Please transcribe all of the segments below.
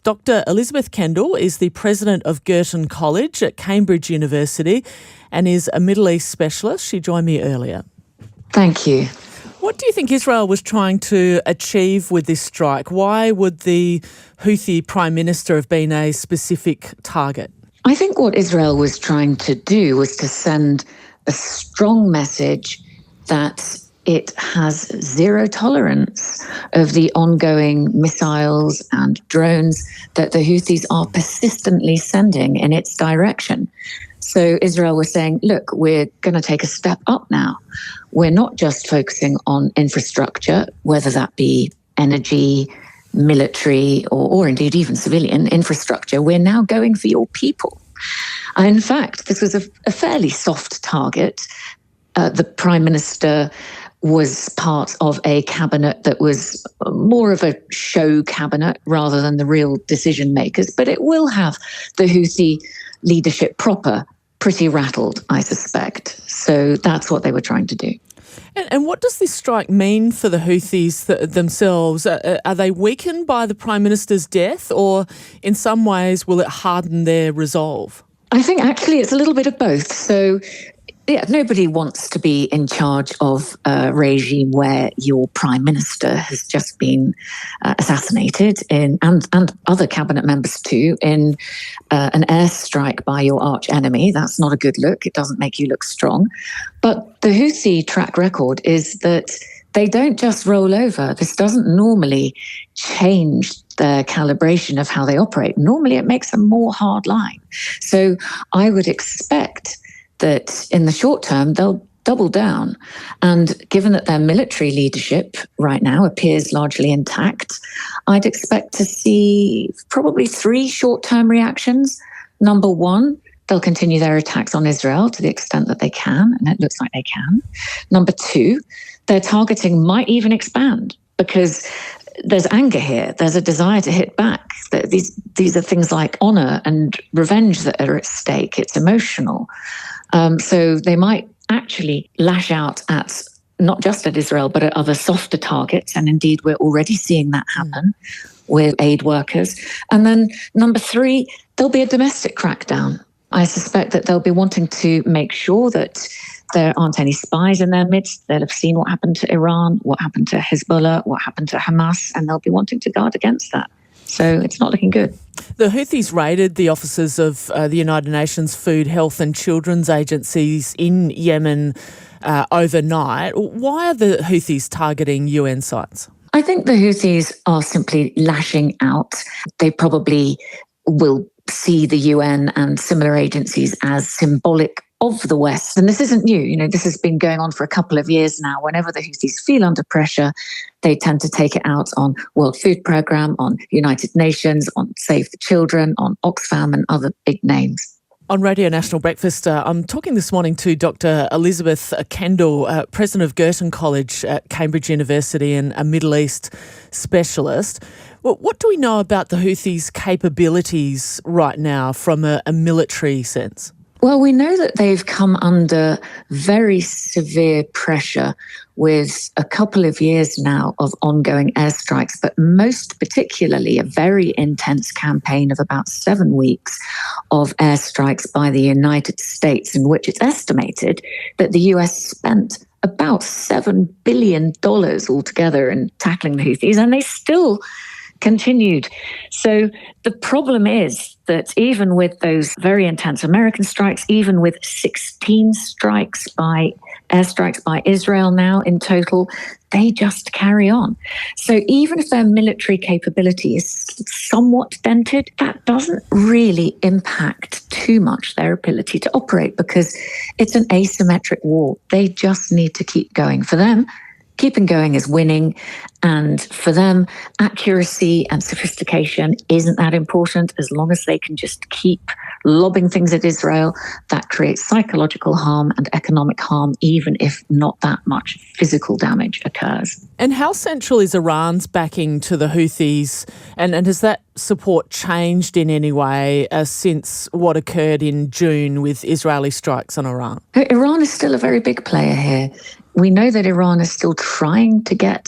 Dr. Elisabeth Kendall is the president of Girton College at Cambridge University and is a Middle East specialist. She joined me earlier. Thank you. What do you think Israel was trying to achieve with this strike? Why would the Houthi Prime Minister have been a specific target? I think what Israel was trying to do was to send a strong message that it has zero tolerance of the ongoing missiles and drones that the Houthis are persistently sending in its direction. So Israel was saying, look, we're going to take a step up now. We're not just focusing on infrastructure, whether that be energy, military, or indeed even civilian infrastructure. We're now going for your people. In fact, this was a fairly soft target. The Prime Minister was part of a cabinet that was more of a show cabinet rather than the real decision makers, but it will have the Houthi leadership proper pretty rattled, I suspect. So that's what they were trying to do. And what does this strike mean for the Houthis themselves? Are they weakened by the Prime Minister's death, or in some ways will it harden their resolve? I think actually it's a little bit of both. So nobody wants to be in charge of a regime where your prime minister has just been assassinated and other cabinet members too in an airstrike by your arch enemy. That's not a good look. It doesn't make you look strong. But the Houthi track record is that they don't just roll over. This doesn't normally change their calibration of how they operate. Normally it makes a more hard line. So I would expect that in the short term, they'll double down. And given that their military leadership right now appears largely intact, I'd expect to see probably 3 short-term reactions. Number one, they'll continue their attacks on Israel to the extent that they can, and it looks like they can. Number 2, their targeting might even expand because there's anger here. There's a desire to hit back. These are things like honor and revenge that are at stake. It's emotional. So they might actually lash out at not just at Israel, but at other softer targets. And indeed, we're already seeing that happen with aid workers. And then number 3, there'll be a domestic crackdown. I suspect that they'll be wanting to make sure that there aren't any spies in their midst. They'll have seen what happened to Iran, what happened to Hezbollah, what happened to Hamas, and they'll be wanting to guard against that. So it's not looking good. The Houthis raided the offices of the United Nations Food, Health and Children's Agencies in Yemen overnight. Why are the Houthis targeting UN sites? I think the Houthis are simply lashing out. They probably will see the UN and similar agencies as symbolic of the West. And this isn't new. This has been going on for a couple of years now. Whenever the Houthis feel under pressure, they tend to take it out on World Food Programme, on United Nations, on Save the Children, on Oxfam and other big names. On Radio National Breakfast, I'm talking this morning to Dr. Elisabeth Kendall, president of Girton College at Cambridge University and a Middle East specialist. Well, what do we know about the Houthis' capabilities right now from a military sense? Well, we know that they've come under very severe pressure with a couple of years now of ongoing airstrikes, but most particularly a very intense campaign of about 7 weeks of airstrikes by the United States, in which it's estimated that the US spent about $7 billion altogether in tackling the Houthis, and they still continued. So the problem is that even with those very intense American strikes, even with 16 airstrikes by Israel now in total, they just carry on. So even if their military capability is somewhat dented, that doesn't really impact too much their ability to operate because it's an asymmetric war. They just need to keep going. For them, keeping going is winning, and for them, accuracy and sophistication isn't that important. As long as they can just keep lobbing things at Israel, that creates psychological harm and economic harm, even if not that much physical damage occurs. And how central is Iran's backing to the Houthis, and has that support changed in any way since what occurred in June with Israeli strikes on Iran? Iran is still a very big player here. We know that Iran is still trying to get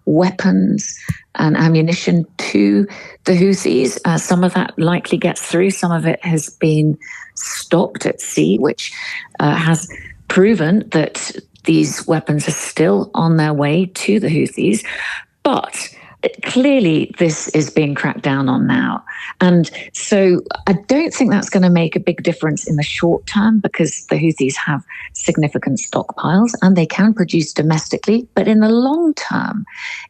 weapons and ammunition to the Houthis. Some of that likely gets through. Some of it has been stopped at sea, which has proven that these weapons are still on their way to the Houthis. But clearly this is being cracked down on now. And so I don't think that's going to make a big difference in the short term, because the Houthis have significant stockpiles and they can produce domestically. But in the long term,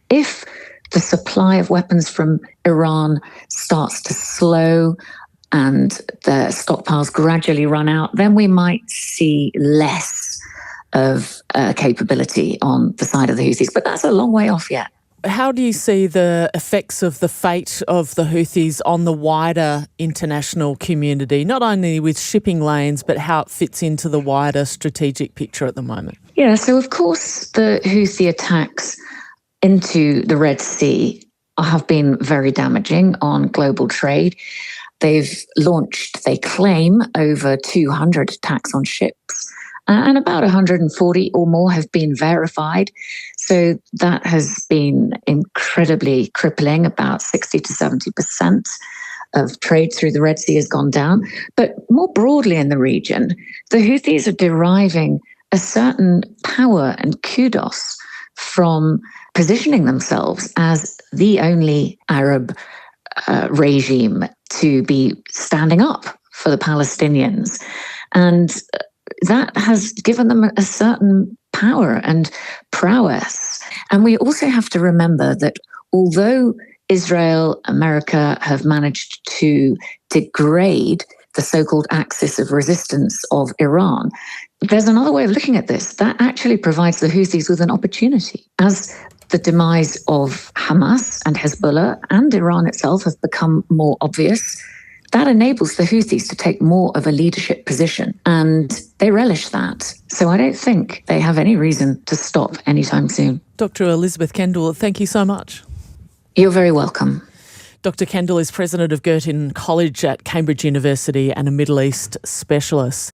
if the supply of weapons from Iran starts to slow and the stockpiles gradually run out, then we might see less of capability on the side of the Houthis. But that's a long way off yet. How do you see the effects of the fate of the Houthis on the wider international community, not only with shipping lanes, but how it fits into the wider strategic picture at the moment? Yeah, so of course the Houthi attacks into the Red Sea have been very damaging on global trade. They've launched, they claim, over 200 attacks on ships, and about 140 or more have been verified. So that has been incredibly crippling. About 60 to 70% of trade through the Red Sea has gone down. But more broadly in the region, the Houthis are deriving a certain power and kudos from positioning themselves as the only Arab regime to be standing up for the Palestinians. And that has given them a certain power and prowess. And we also have to remember that although Israel, America have managed to degrade the so-called axis of resistance of Iran, there's another way of looking at this. That actually provides the Houthis with an opportunity. As the demise of Hamas and Hezbollah and Iran itself have become more obvious, that enables the Houthis to take more of a leadership position, and they relish that. So I don't think they have any reason to stop anytime soon. Dr. Elisabeth Kendall, thank you so much. You're very welcome. Dr. Kendall is president of Girton College at Cambridge University and a Middle East specialist.